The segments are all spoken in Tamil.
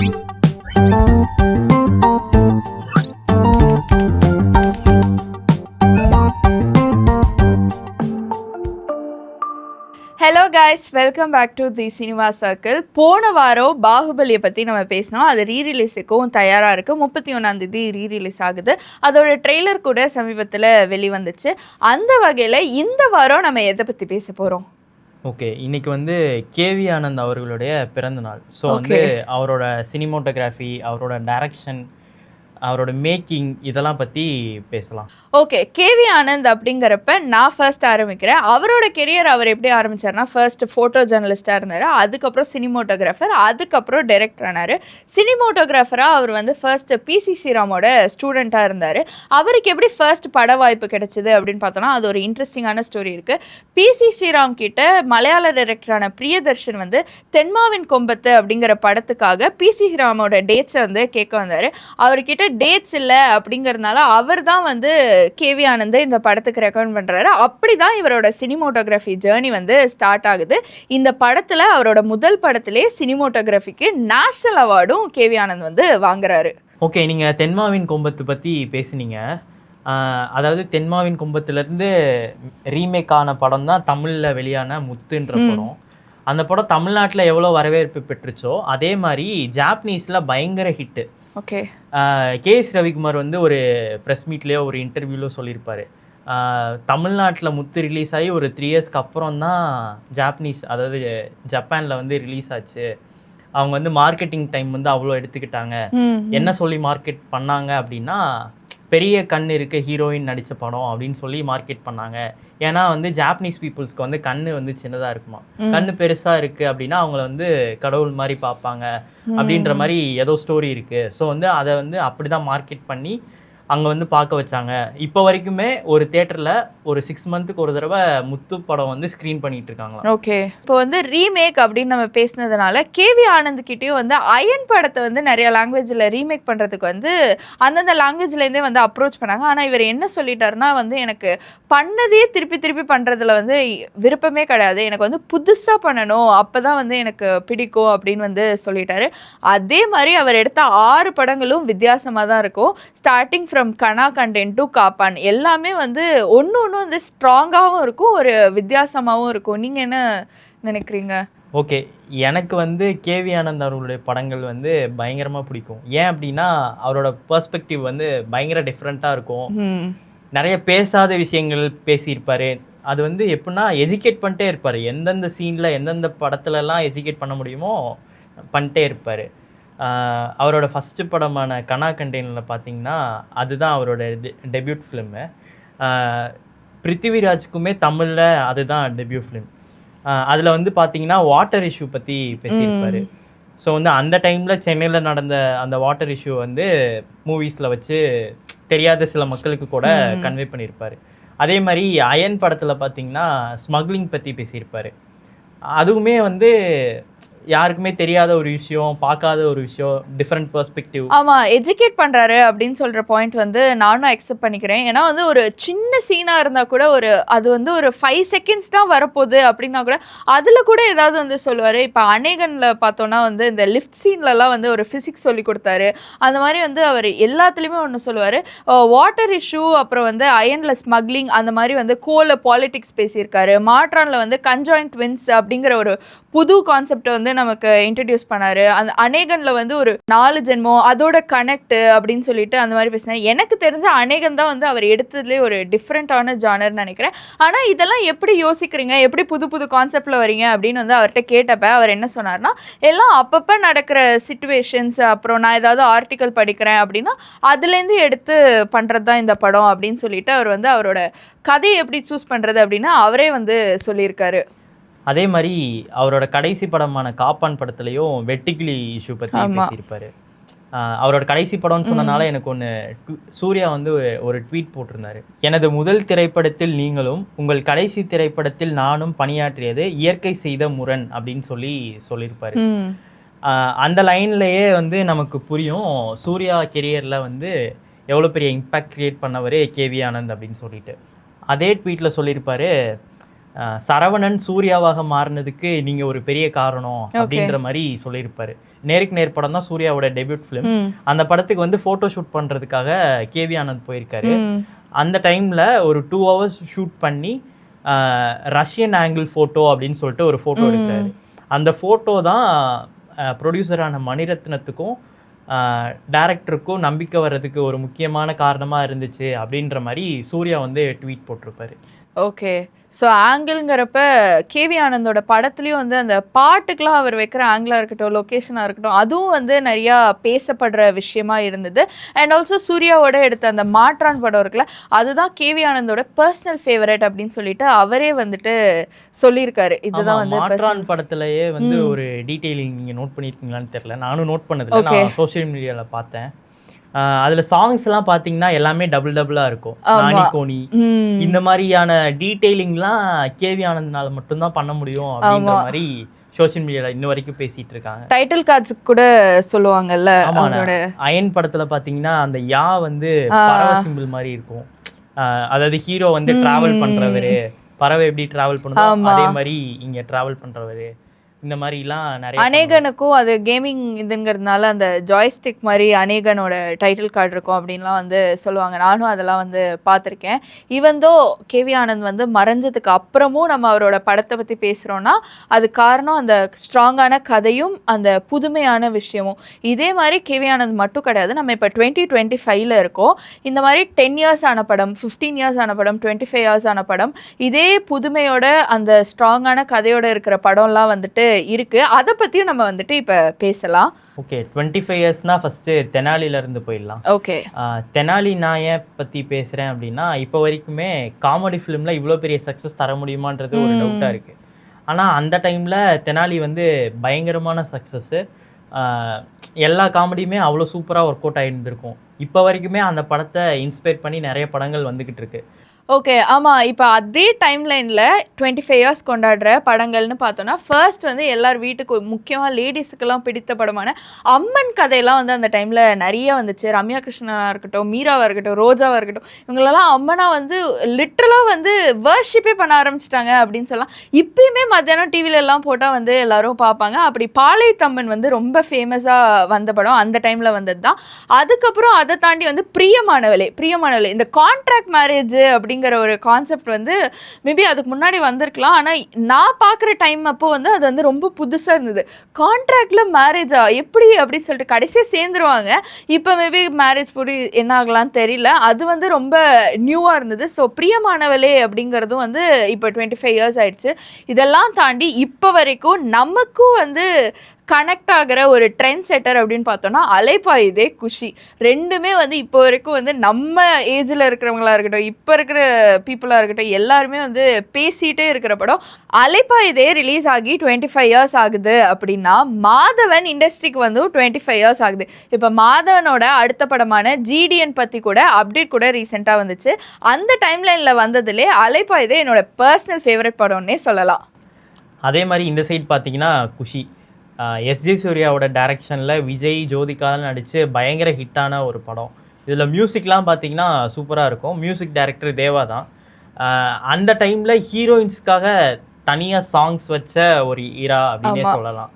Hello guys, welcome back to the cinema circle. போன வாரம் பாகுபலியை பற்றி நம்ம பேசினோம். அது ரீரிலீஸுக்கும் தயாராக இருக்குது. 31ஆம் தேதி ரீரிலீஸ் ஆகுது. அதோட ட்ரெய்லர் கூட சமீபத்தில் வெளிவந்துச்சு. அந்த வகையில் இந்த வாரம் நம்ம எதை பற்றி பேச போகிறோம்? ஓகே, இன்னைக்கு வந்து கேவி ஆனந்த் அவர்களுடைய பிறந்த நாள். ஸோ வந்து அவரோட சினிமோட்டோகிராஃபி, அவரோட டைரக்ஷன், அவரோட மேக்கிங் இதெல்லாம் பற்றி பேசலாம். ஓகே, கேவி ஆனந்த் அப்படிங்கிறப்ப நான் ஃபர்ஸ்ட் ஆரம்பிக்கிறேன். அவரோட கெரியர் அவர் எப்படி ஆரம்பித்தார்னா, ஃபர்ஸ்ட் ஃபோட்டோ ஜேர்னலிஸ்ட்டாக இருந்தார். அதுக்கப்புறம் சினிமோட்டோகிராஃபர், அதுக்கப்புறம் டைரக்டர் ஆனார். சினிமோட்டோகிராஃபராக அவர் வந்து ஃபர்ஸ்ட் பிசி ஸ்ரீராமோட ஸ்டூடெண்ட்டாக இருந்தார். அவருக்கு எப்படி ஃபர்ஸ்ட் பட வாய்ப்பு கிடைச்சிது அப்படின்னு பார்த்தோன்னா, அது ஒரு இன்ட்ரெஸ்டிங்கான ஸ்டோரி இருக்குது. பிசி ஸ்ரீராம் கிட்ட மலையாள டைரக்டரான பிரியதர்ஷன் வந்து தென்மாவின் கொம்பத்து அப்படிங்கிற படத்துக்காக பிசி ஸ்ரீராமோட டேட்ஸை வந்து கேட்க வந்தார். அவர்கிட்ட டேட்ஸ் இல்லை அப்படிங்கிறதுனால அவர் தான் வந்து கேவி ஆனந்தை இந்த படத்துக்கு ரெக்கமெண்ட் பண்ணுறாரு. அப்படி தான் இவரோட சினிமோட்டோகிராஃபி ஜேர்னி வந்து ஸ்டார்ட் ஆகுது. இந்த படத்தில் அவரோட முதல் படத்திலே சினிமோட்டோகிராஃபிக்கு நேஷனல் அவார்டும் கேவி ஆனந்த் வந்து வாங்குறாரு. ஓகே, நீங்கள் தென்மாவின் கொம்பத்து பற்றி பேசுனீங்க. அதாவது தென்மாவின் கொம்பத்துலேருந்து ரீமேக் ஆன படம் தான் தமிழில் வெளியான முத்துன்ற படம். அந்த படம் தமிழ்நாட்டில் எவ்வளோ வரவேற்பு பெற்றுச்சோ அதே மாதிரி ஜாப்பனீஸில் பயங்கர ஹிட்டு. ஓகே, கேஎஸ் ரவிக்குமார் வந்து ஒரு ப்ரெஸ் மீட்லேயோ ஒரு இன்டர்வியூலோ சொல்லியிருப்பார், தமிழ்நாட்டில் முத்து ரிலீஸ் ஆகி ஒரு 3 இயர்ஸ்க்கு அப்புறம் தான் ஜாப்பனீஸ், அதாவது ஜப்பானில் வந்து ரிலீஸ் ஆச்சு. அவங்க வந்து மார்க்கெட்டிங் டைம் வந்து அவ்வளோ எடுத்துக்கிட்டாங்க. என்ன சொல்லி மார்க்கெட் பண்ணாங்க அப்படின்னா, பெரிய கண் இருக்க ஹீரோயின் நடித்த படம் அப்படின்னு சொல்லி மார்க்கெட் பண்ணாங்க. ஏன்னா வந்து ஜாப்பனீஸ் பீப்புள்ஸ்க்கு வந்து கண்ணு வந்து சின்னதாக இருக்குமா, கண்ணு பெருசாக இருக்குது அப்படின்னா அவங்கள வந்து கடவுள் மாதிரி பார்ப்பாங்க அப்படின்ற மாதிரி ஏதோ ஸ்டோரி இருக்குது. ஸோ வந்து அதை வந்து அப்படி தான் மார்க்கெட் பண்ணி அங்கே வந்து பார்க்க வச்சாங்க. இப்போ வரைக்குமே ஒரு தேட்டரில் ஒரு 6 மந்த்துக்கு ஒரு தடவை முத்து படம் வந்து ஸ்க்ரீன் பண்ணிட்டு இருக்காங்க. ஓகே, இப்போ வந்து ரீமேக் அப்படின்னு நம்ம பேசினதுனால கேவி ஆனந்த் கிட்டேயும் வந்து அயன் படத்தை வந்து நிறைய லாங்குவேஜில் ரீமேக் பண்ணுறதுக்கு வந்து அந்தந்த லாங்குவேஜ்லேருந்தே வந்து அப்ரோச் பண்ணாங்க. ஆனால் இவர் என்ன சொல்லிட்டாருன்னா வந்து, எனக்கு பண்ணதையே திருப்பி திருப்பி பண்ணுறதுல வந்து விருப்பமே கிடையாது, எனக்கு வந்து புதுசாக பண்ணணும், அப்போ தான் வந்து எனக்கு பிடிக்கும் அப்படின்னு வந்து சொல்லிட்டாரு. அதே மாதிரி அவர் எடுத்த 6 படங்களும் வித்தியாசமாக தான் இருக்கும். Starting from Kanaa content to காப்பான் எல்லாமே வந்து ஒன்று வந்து ஸ்ட்ராங்காகவும் இருக்கும், ஒரு வித்தியாசமாகவும் இருக்கும். நீங்கள் என்ன நினைக்கிறீங்க? ஓகே, எனக்கு வந்து கேவி ஆனந்த் அவர்களுடைய படங்கள் வந்து பயங்கரமாக பிடிக்கும். ஏன் அப்படின்னா அவரோட பெர்ஸ்பெக்டிவ் வந்து பயங்கர டிஃப்ரெண்ட்டாக இருக்கும். நிறைய பேசாத விஷயங்கள் பேசியிருப்பார். அது வந்து எப்படின்னா எஜுகேட் பண்ணிட்டே இருப்பார். எந்தெந்த சீனில் எந்தெந்த படத்துலலாம் எஜுகேட் பண்ண முடியுமோ பண்ணிட்டே இருப்பார். அவரோட ஃபஸ்ட்டு படமான கனா கண்டெய்னரில் பார்த்தீங்கன்னா அதுதான் அவரோட டெபியூட் ஃபிலிமு. பிருத்திவிராஜுக்குமே தமிழில் அதுதான் டெபியூட் ஃபிலிம். அதில் வந்து பார்த்தீங்கன்னா வாட்டர் இஷ்யூ பற்றி பேசியிருப்பார். ஸோ வந்து அந்த டைமில் சென்னையில் நடந்த அந்த வாட்டர் இஷ்யூ வந்து மூவிஸில் வச்சு தெரியாத சில மக்களுக்கு கூட கன்வே பண்ணியிருப்பார். அதே மாதிரி அயன் படத்தில் பார்த்தீங்கன்னா ஸ்மக்லிங் பற்றி பேசியிருப்பார். அதுவுமே வந்து யாருக்குமே தெரியாத ஒரு விஷயம், பார்க்காத ஒரு விஷயம், டிஃப்ரெண்ட் பெர்ஸ்பெக்டிவ். ஆமாம், எஜுகேட் பண்ணுறாரு அப்படின்னு சொல்கிற பாயிண்ட் வந்து நானும் அக்செப்ட் பண்ணிக்கிறேன். ஏன்னா வந்து ஒரு சின்ன சீனாக இருந்தால் கூட அது வந்து ஒரு 5 செகண்ட்ஸ் தான் வரப்போகுது அப்படின்னா கூட அதில் கூட ஏதாவது வந்து சொல்லுவார். இப்போ அநேகனில் பார்த்தோன்னா வந்து இந்த லிஃப்ட் சீன்லலாம் வந்து ஒரு ஃபிசிக்ஸ் சொல்லி கொடுத்தாரு. அந்த மாதிரி வந்து அவர் எல்லாத்துலேயுமே ஒன்று சொல்லுவார். வாட்டர் இஷ்யூ, அப்புறம் வந்து அயனில் ஸ்மக்லிங், அந்த மாதிரி வந்து கோல பாலிடிக்ஸ் பேசியிருக்காரு. மாற்றானில் வந்து கன்ஜாயின்ட் ட்வின்ஸ் அப்படிங்கிற ஒரு புது கான்செப்டை வந்து நமக்கு இன்ட்ரடியூஸ் பண்ணாரு. அந்த அநேகனில் வந்து ஒரு 4 ஜென்மம் அதோட கனெக்ட் அப்படின்னு சொல்லிட்டு அந்த மாதிரி பேசினார். எனக்கு தெரிஞ்ச அநேகன் தான் வந்து அவர் எடுத்ததுலேயே ஒரு டிஃப்ரெண்ட்டான ஜானர்னு நினைக்கிறேன். ஆனால் இதெல்லாம் எப்படி யோசிக்கிறீங்க, எப்படி புது புது கான்செப்டில் வரீங்க அப்படின்னு வந்து அவர்கிட்ட கேட்டப்ப அவர் என்ன சொன்னார்னா, எல்லாம் அப்பப்போ நடக்கிற சிச்சுவேஷன்ஸ், அப்புறம் நான் ஏதாவது ஆர்டிக்கல் படிக்கிறேன் அப்படின்னா அதுலேருந்து எடுத்து பண்ணுறது தான் இந்த படம் அப்படின்னு சொல்லிட்டு அவர் வந்து அவரோட கதையை எப்படி சூஸ் பண்ணுறது அப்படின்னு அவரே வந்து சொல்லியிருக்காரு. அதே மாதிரி அவரோட கடைசி படமான காப்பான் படத்துலையும் வெட்டிக்கிளி இஷ்யூ பற்றி பேசியிருப்பார். அவரோட கடைசி படம்னு சொன்னனால எனக்கு ஒன்று சூர்யா வந்து ஒரு ட்வீட் போட்டிருந்தாரு. எனது முதல் திரைப்படத்தில் நீங்களும் உங்கள் கடைசி திரைப்படத்தில் நானும் பணியாற்றியது இயற்கை செய்த முரண் அப்படின்னு சொல்லியிருப்பாரு. அந்த லைன்லேயே வந்து நமக்கு புரியும் சூர்யா கெரியரில் வந்து எவ்வளோ பெரிய இம்பேக்ட் க்ரியேட் பண்ணவர் கேவி ஆனந்த் அப்படின்னு சொல்லிட்டு. அதே ட்வீட்டில் சொல்லியிருப்பாரு, சரவணன் சூர்யாவாக மாறினதுக்கு நீங்க ஒரு பெரிய காரணம் அப்படின்ற மாதிரி சொல்லியிருப்பாரு. நேருக்கு நேர் படம் தான் சூர்யாவோட டெபியூட் ஃபிலிம். அந்த படத்துக்கு வந்து போட்டோ ஷூட் பண்றதுக்காக கேவி ஆனந்த் போயிருக்காரு. அந்த டைம்ல ஒரு 2 hours ஷூட் பண்ணி ரஷ்யன் ஆங்கிள் ஃபோட்டோ அப்படின்னு சொல்லிட்டு ஒரு ஃபோட்டோ எடுக்கிறாரு. அந்த ஃபோட்டோ தான் ப்ரொடியூசரான மணிரத்னத்துக்கும் டைரக்டருக்கும் நம்பிக்கை வர்றதுக்கு ஒரு முக்கியமான காரணமாக இருந்துச்சு அப்படின்ற மாதிரி சூர்யா வந்து ட்வீட் போட்டிருப்பாரு. ஓகே. ஸோ ஆங்கிள்ங்கிறப்ப கேவி ஆனந்தோட படத்துலையும் வந்து அந்த பாட்டுக்கெலாம் அவர் வைக்கிற ஆங்கிளாக இருக்கட்டும், லொக்கேஷனாக இருக்கட்டும், அதுவும் வந்து நிறையா பேசப்படுற விஷயமா இருந்தது. அண்ட் ஆல்சோ சூர்யாவோட எடுத்த அந்த மாற்றான் படம் இருக்குல்ல, அதுதான் கேவி ஆனந்தோட பர்சனல் ஃபேவரட் அப்படின்னு சொல்லிட்டு அவரே வந்துட்டு சொல்லியிருக்காரு. இதுதான் வந்து மாற்றான் படத்துலயே வந்து ஒரு டீட்டெயிலிங் நீங்கள் நோட் பண்ணியிருக்கீங்களான்னு தெரியல, நானும் நோட் பண்ணதில்லை, நான் சோஷியல் மீடியாவில் பார்த்தேன். அதுல சாங்ஸ் எல்லாம் பாத்தீங்கன்னா எல்லாமே டபுளா இருக்கும். நானி கோனி இந்த மாதிரியான டீடைலிங்லாம் கேவி ஆனந்த்னால மட்டும்தான் பண்ண முடியும் அப்படின்ற மாதிரி சோஷியல் மீடியால இன்ன வரைக்கும் பேசிட்டு இருக்காங்க. டைட்டில் கார்ட்ஸ் கூட சொல்லுவாங்கல்ல. அயன் படத்துல பாத்தீங்கன்னா அந்த யா வந்து பறவை சிம்பிள் மாதிரி இருக்கும். அதாவது ஹீரோ வந்து டிராவல் பண்றவரு, பறவை எப்படி டிராவல் பண்ணுதோ அதே மாதிரி இங்க டிராவல் பண்றவரு, இந்த மாதிரிலாம் நிறைய. அநேகனுக்கும் அது கேமிங் இதுங்கிறதுனால அந்த ஜாய்ஸ்டிக் மாதிரி அநேகனோட டைட்டில் கார்டு இருக்கும் அப்படின்லாம் வந்து சொல்லுவாங்க. நானும் அதெல்லாம் வந்து பார்த்துருக்கேன். ஈவன்தோ கேவி ஆனந்த் வந்து மறைஞ்சதுக்கு அப்புறமும் நம்ம அவரோட படத்தை பற்றி பேசுகிறோன்னா அது காரணம் அந்த ஸ்ட்ராங்கான கதையும் அந்த புதுமையான விஷயமும். இதே மாதிரி கேவி ஆனந்த் மட்டும் கிடையாது, நம்ம இப்போ 2025 இருக்கோம். இந்த மாதிரி 10 years ஆன படம், 15 years ஆன படம், 25 years ஆன படம், இதே புதுமையோட அந்த ஸ்ட்ராங்கான கதையோட இருக்கிற படம்லாம் வந்துட்டு இருக்கு. அதை பத்தியும் நம்ம வந்துட்டு இப்ப பேசலாம். ஓகே, 25 yearsனா ஃபர்ஸ்ட் தெனாலில இருந்து போயிடலாம். ஓகே, தெனாலி நான் ஏன் பத்தி பேசுறேன் அப்படின்னா, இப்போ வரைக்குமே காமெடி ஃபிலிம்ல இவ்வளோ பெரிய சக்ஸஸ் தர முடியுமான்றது ஒரு டவுட்டா இருக்கு. ஆனா அந்த டைம்ல தெனாலி வந்து பயங்கரமான சக்ஸஸ். எல்லா காமெடியுமே அவ்வளோ சூப்பராக ஒர்க் அவுட் ஆகிருந்துருக்கும். இப்போ வரைக்குமே அந்த படத்தை இன்ஸ்பயர் பண்ணி நிறைய படங்கள் வந்துக்கிட்டு இருக்கு. ஓகே, ஆமாம். இப்போ அதே டைம்லைனில் 25 years கொண்டாடுற படங்கள்னு பார்த்தோன்னா, ஃபர்ஸ்ட் வந்து எல்லார் வீட்டுக்கு முக்கியமாக லேடிஸுக்கெல்லாம் பிடித்த படமான அம்மன் கதையெல்லாம் வந்து அந்த டைமில் நிறைய வந்துச்சு. ரம்யா கிருஷ்ணனாக இருக்கட்டும், மீராவாக இருக்கட்டும், ரோஜாவாக இருக்கட்டும், இவங்களெல்லாம் அம்மனாக வந்து லிட்ரலாக வந்து வர்ஷிப்பே பண்ண ஆரம்பிச்சிட்டாங்க அப்படின்னு சொல்லலாம். இப்பயுமே மத்தியானம் டிவிலெல்லாம் போட்டால் வந்து எல்லாரும் பார்ப்பாங்க. அப்படி பாளையத்தம்மன் வந்து ரொம்ப ஃபேமஸாக வந்த படம் அந்த டைமில் வந்தது தான். அதுக்கப்புறம் அதை தாண்டி வந்து பிரியமானவளே இந்த கான்ட்ராக்ட் மேரேஜ் அப்படி ஒரு கான்செப்ட் வந்து மேபி அதுக்கு முன்னாடி வந்திருக்கலாம். ஆனால் நான் பார்க்குற டைம் அப்போ வந்து அது வந்து ரொம்ப புதுசாக இருந்தது. கான்ட்ராக்ட்ல மேரேஜா எப்படி அப்படின்னு சொல்லிட்டு கடைசியாக சேர்ந்துருவாங்க. இப்போ மேபி மேரேஜ் போய் என்ன ஆகலான்னு தெரியல. அது வந்து ரொம்ப நியூவாக இருந்தது. ஸோ பிரியமானவளே அப்படிங்கிறதும் வந்து இப்போ 25 years ஆயிடுச்சு. இதெல்லாம் தாண்டி இப்போ வரைக்கும் நமக்கும் வந்து கனெக்ட் ஆகிற ஒரு ட்ரெண்ட் செட்டர் அப்படின்னு பார்த்தோன்னா அலைப்பாயுதே குஷி. ரெண்டுமே வந்து இப்போ வரைக்கும் வந்து நம்ம ஏஜில் இருக்கிறவங்களா இருக்கட்டும், இப்போ இருக்கிற பீப்புளாக இருக்கட்டும், எல்லாருமே வந்து பேசிகிட்டே இருக்கிற படம். அலைப்பாயுதே ரிலீஸ் ஆகி 25 years ஆகுது அப்படின்னா, மாதவன் இண்டஸ்ட்ரிக்கு வந்து 25 years ஆகுது. இப்போ மாதவனோட அடுத்த படமான ஜிடிஎன் பற்றி கூட அப்டேட் கூட ரீசெண்டாக வந்துச்சு. அந்த டைம்லைனில் வந்ததுலே அலைப்பாயுதே என்னோட பர்சனல் ஃபேவரட் படம்னே சொல்லலாம். அதே மாதிரி இந்த சைட் பார்த்தீங்கன்னா குஷி எஸ்ஜே சூர்யாவோட டைரக்ஷனில் விஜய் ஜோதிகாலாம் நடித்து பயங்கர ஹிட்டான ஒரு படம். இதில் மியூசிக்லாம் பார்த்தீங்கன்னா சூப்பராக இருக்கும். மியூசிக் டைரக்டர் தேவா தான். அந்த டைமில் ஹீரோயின்ஸ்க்காக தனியாக சாங்ஸ் வச்ச ஒரு ஈரா அப்படின்னே சொல்லலாம்.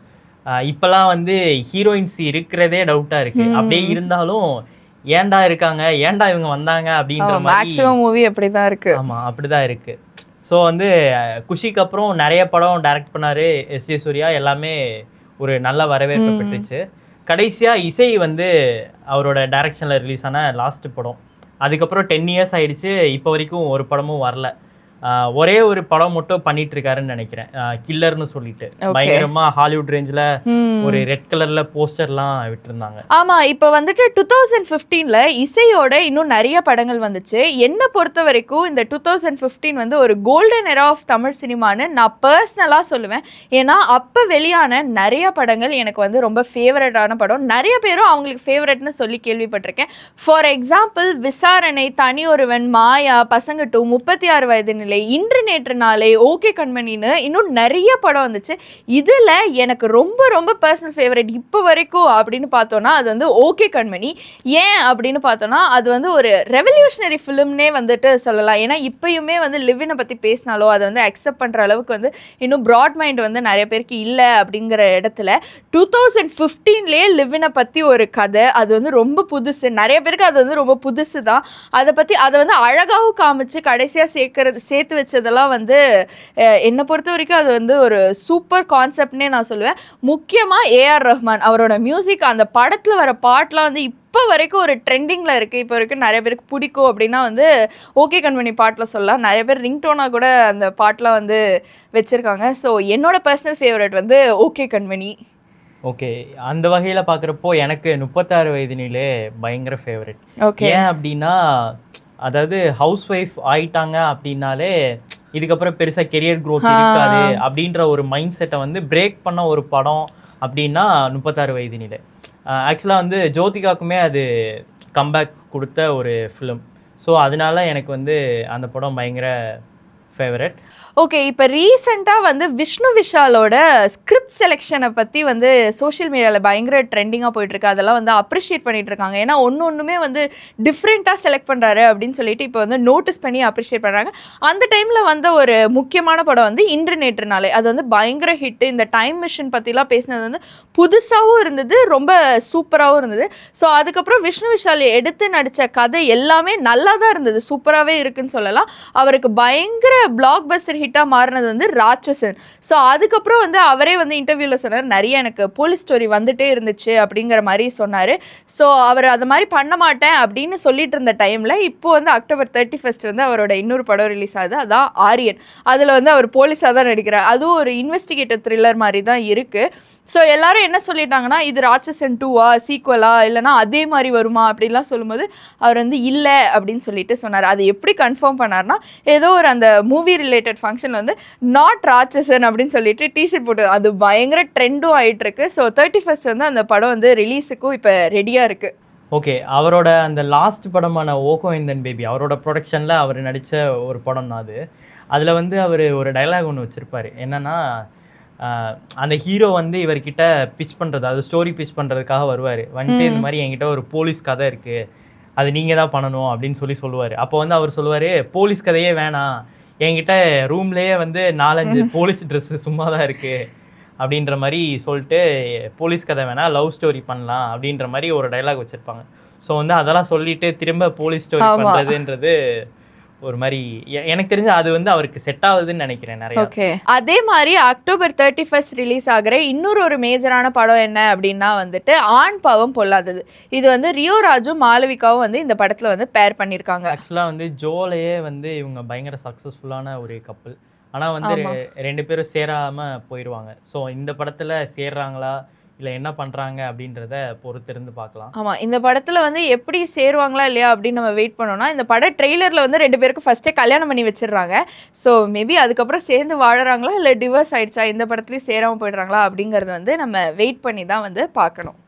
இப்போலாம் வந்து ஹீரோயின்ஸ் இருக்கிறதே டவுட்டாக இருக்குது. அப்படியே இருந்தாலும் ஏன்டா இருக்காங்க, ஏன்டா இவங்க வந்தாங்க அப்படின்ற மாதிரி மூவி அப்படி தான் இருக்குது. ஆமாம், அப்படி தான் இருக்குது. ஸோ வந்து குஷிக்கு அப்புறம் நிறைய படம் டைரக்ட் பண்ணார் எஸ்ஜே சூர்யா. எல்லாமே ஒரு நல்ல வரவேற்பு பெற்றுச்சு. கடைசியாக இசை வந்து அவரோட டைரக்ஷனில் ரிலீஸ் ஆன லாஸ்ட் படம். அதுக்கப்புறம் 10 years ஆயிடுச்சு. இப்போ வரைக்கும் ஒரு படமும் வரல. ஒரே ஒரு படம் மட்டும் பண்ணிட்டு இருக்காருன்னு நினைக்கிறேன், கில்லர்னு சொல்லிட்டு. பயங்கரமா ஹாலிவுட் ரேஞ்சில் ஒரு ரெட் கலர்ல போஸ்டர்லாம் விட்டுருந்தாங்க. ஆமா, இப்போ வந்துட்டு 2015ல இசையோட இன்னும் நிறைய படங்கள் வந்துச்சு. என்னை பொறுத்த வரைக்கும் இந்த 2015 வந்து ஒரு கோல்டன் எரா ஆஃப் தமிழ் சினிமான்னு நான் பர்சனலாக சொல்லுவேன். ஏன்னா அப்போ வெளியான நிறைய படங்கள் எனக்கு வந்து ரொம்ப ஃபேவரட்டான படம். நிறைய பேரும் அவங்களுக்கு ஃபேவரட்னு சொல்லி கேள்விப்பட்டிருக்கேன். ஃபார் எக்ஸாம்பிள் விசாரணை, தனி ஒருவன், மாயா, பசங்க 2, 36 வயது நிலை, நாளே, இன்று நேற்று நாளே, ஓகே கண்மணின்னு இன்னும் நிறைய படம் வந்துச்சு. இதில் எனக்கு ரொம்ப ரொம்ப பர்சனல் ஃபேவரட் இப்போ வரைக்கும் அப்படின்னு பார்த்தோன்னா அது வந்து ஓகே கண்மணி. ஏன் அப்படின்னு பார்த்தோன்னா அது வந்து ஒரு ரெவல்யூஷனரி ஃபிலிம்னே வந்துட்டு சொல்லலாம். ஏன்னா இப்பயுமே வந்து லிவ்வினை பற்றி பேசினாலோ அதை வந்து அக்செப்ட் பண்ணுற அளவுக்கு வந்து இன்னும் ப்ராட் மைண்ட் வந்து நிறைய பேருக்கு இல்லை. அப்படிங்கிற இடத்துல 2015லேயே லிவ்வினை பற்றி ஒரு கதை, அது வந்து ரொம்ப புதுசு, நிறைய பேருக்கு அது வந்து ரொம்ப புதுசு தான். அதை வந்து அழகாகவும் காமிச்சு கடைசியாக சேர்த்து வச்சதெல்லாம் வந்து என்னை பொறுத்த வரைக்கும் அது வந்து ஒரு சூப்பர் கான்செப்ட்னே நான் சொல்லுவேன். முக்கியமாக ஏஆர் ரஹ்மான் அவரோட மியூசிக், அந்த படத்தில் வர பாட்டெலாம் வந்து இப்போ வரைக்கும் ஒரு ட்ரெண்டிங்கில் இருக்குது. இப்போ வரைக்கும் நிறைய பேருக்கு பிடிக்கும் அப்படின்னா வந்து ஓகே கண்மணி பாட்டில் சொல்லலாம். நிறைய பேர் ரிங்டோனாக கூட அந்த பாட்டெலாம் வந்து வச்சுருக்காங்க. ஸோ என்னோட பர்சனல் ஃபேவரட் வந்து ஓகே கண்மணி. ஓகே, அந்த வகையில் பார்க்குறப்போ எனக்கு 36 வயதினிலே பயங்கர ஃபேவரட். ஓகே, ஏன் அப்படின்னா, அதாவது ஹவுஸ் ஒய்ஃப் ஆயிட்டாங்க அப்படின்னாலே இதுக்கப்புறம் பெருசாக கெரியர் க்ரோத் இருக்காது அப்படின்ற ஒரு மைண்ட் செட்டை வந்து பிரேக் பண்ண ஒரு படம் அப்படின்னா 36 வயதினிலே. ஆக்சுவலாக வந்து ஜோதிகாவுக்குமே அது கம்பேக் கொடுத்த ஒரு ஃபிலிம். ஸோ அதனால எனக்கு வந்து அந்த படம் பயங்கர ஃபேவரட். ஓகே, இப்போ ரீசெண்டாக வந்து விஷ்ணு விஷாலோட ஸ்கிரிப்ட் செலெக்ஷனை பற்றி வந்து சோஷியல் மீடியாவில் பயங்கர ட்ரெண்டிங்காக போயிட்டுருக்கு. அதெல்லாம் வந்து அப்ரிஷியேட் பண்ணிட்டு இருக்காங்க. ஏன்னா ஒன்றுமே வந்து டிஃப்ரெண்ட்டாக செலக்ட் பண்ணுறாரு அப்படின்னு சொல்லிட்டு இப்போ வந்து நோட்டீஸ் பண்ணி அப்ரிஷியேட் பண்ணுறாங்க. அந்த டைமில் வந்த ஒரு முக்கியமான படம் வந்து இன்று நேற்று நாளே. அது வந்து பயங்கர ஹிட்டு. இந்த டைம் மிஷின் பற்றிலாம் பேசினது வந்து புதுசாகவும் இருந்தது, ரொம்ப சூப்பராகவும் இருந்தது. ஸோ அதுக்கப்புறம் விஷ்ணு விஷால் எடுத்து நடித்த கதை எல்லாமே நல்லா தான் இருந்தது, சூப்பராகவே இருக்குன்னு சொல்லலாம். அவருக்கு பயங்கர பிளாக் பஸ்டர் ஹிட்டாக மாறினது வந்து ராட்சசன். ஸோ அதுக்கப்புறம் வந்து அவரே வந்து இன்டர்வியூவில் சொன்னார், நிறைய எனக்கு போலீஸ் ஸ்டோரி வந்துட்டே இருந்துச்சு அப்படிங்கிற மாதிரி சொன்னார். ஸோ அவர் அது மாதிரி பண்ண மாட்டேன் அப்படின்னு சொல்லிட்டு இருந்த டைமில் இப்போ வந்து October 31 வந்து அவரோட இன்னொரு படம் ரிலீஸ் ஆகுது, அதான் ஆரியன். அதில் வந்து அவர் போலீஸாக தான் நடிக்கிறார். அதுவும் ஒரு இன்வெஸ்டிகேட்டிவ் த்ரில்லர் மாதிரி தான் இருக்குது. ஸோ எல்லாரும் என்ன சொல்லிட்டாங்கன்னா, இது ராட்சசன் 2வா சீக்வலா இல்லைனா அதே மாதிரி வருமா அப்படின்லாம் சொல்லும்போது அவர் வந்து இல்லை அப்படின்னு சொல்லிட்டு சொன்னார். அது எப்படி கன்ஃபார்ம் பண்ணார்னா, ஏதோ ஒரு அந்த மூவி ரிலேட்டட் ஃபங்க்ஷனில் வந்து நாட் ராட்சசன் அப்படின்னு சொல்லிட்டு டிஷர்ட் போட்டு அது பயங்கர ட்ரெண்டும் ஆகிட்டு இருக்கு. ஸோ 31 வந்து அந்த படம் வந்து ரிலீஸுக்கும் இப்போ ரெடியாக இருக்குது. ஓகே, அவரோட அந்த லாஸ்ட் படமான ஓகோ இந்தன் பேபி அவரோட ப்ரொடக்ஷனில் அவர் நடித்த ஒரு படம் தான் அது. அதில் வந்து அவர் ஒரு டைலாக் ஒன்று வச்சுருப்பார். என்னென்னா, அந்த ஹீரோ வந்து இவர்கிட்ட பிச் பண்ணுறது, அது ஸ்டோரி பிச் பண்ணுறதுக்காக வருவார். வந்துட்டு இந்த மாதிரி என்கிட்ட ஒரு போலீஸ் கதை இருக்குது, அது நீங்கள் தான் பண்ணணும் அப்படின்னு சொல்லுவார். அப்போ வந்து அவர் சொல்லுவார், போலீஸ் கதையே வேணாம், என்கிட்ட ரூம்லேயே வந்து 4-5 போலீஸ் ட்ரெஸ்ஸு சும்மா தான் இருக்குது அப்படின்ற மாதிரி சொல்லிட்டு, போலீஸ் கதை வேணாம், லவ் ஸ்டோரி பண்ணலாம் அப்படின்ற மாதிரி ஒரு டைலாக் வச்சுருப்பாங்க. ஸோ வந்து அதெல்லாம் சொல்லிவிட்டு திரும்ப போலீஸ் ஸ்டோரி பண்ணுறதுன்றது ஒரு மாதிரி எனக்கு தெரிஞ்ச அது வந்து அவருக்கு செட் ஆகுதுன்னு நினைக்கிறேன் நிறைய. ஓகே, அதே மாதிரி October 31 ரிலீஸ் ஆகிற இன்னொரு மேஜரான படம் என்ன அப்படின்னா வந்துட்டு ஆண் பாவம் பொல்லாதது. இது வந்து ரியோ ராஜும் மாளவிகாவும் வந்து இந்த படத்தில் வந்து பேர் பண்ணியிருக்காங்க. ஆக்சுவலாக வந்து ஜோலையே வந்து இவங்க பயங்கர சக்ஸஸ்ஃபுல்லான ஒரு கப்பல். ஆனால் வந்து 2 பேரும் சேராமல் போயிடுவாங்க. ஸோ இந்த படத்தில் சேர்றாங்களா இல்லை என்ன பண்ணுறாங்க அப்படின்றத பொறுத்திருந்து பார்க்கலாம். ஆமாம், இந்த படத்தில் வந்து எப்படி சேருவாங்களா இல்லையா அப்படின்னு நம்ம வெயிட் பண்ணோம்னா, இந்த பட ட்ரெய்லரில் வந்து 2 பேருக்கு ஃபஸ்ட்டே கல்யாணம் பண்ணி வச்சிடுறாங்க. ஸோ மேபி அதுக்கப்புறம் சேர்ந்து வாழறாங்களா இல்லை டிவோர்ஸ் ஆயிடுச்சா, இந்த படத்துலேயும் சேராமல் போயிடுறாங்களா அப்படிங்கிறது வந்து நம்ம வெயிட் பண்ணி தான் வந்து பார்க்கணும்.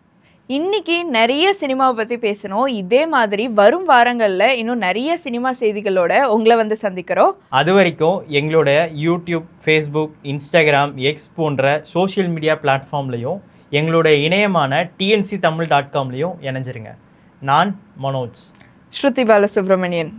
இன்னைக்கு நிறைய சினிமாவை பற்றி பேசணும். இதே மாதிரி வரும் வாரங்களில் இன்னும் நிறைய சினிமா செய்திகளோட உங்களை வந்து சந்திக்கிறோம். அது வரைக்கும் எங்களோட யூடியூப், ஃபேஸ்புக், இன்ஸ்டாகிராம், எக்ஸ் போன்ற சோஷியல் மீடியா பிளாட்ஃபார்ம்லையும் எங்களோட இணையமான tnctamil.comலையும் இணைஞ்சிருங்க. நான் மனோஜ். ஸ்ருதி பாலசுப்ரமணியன்.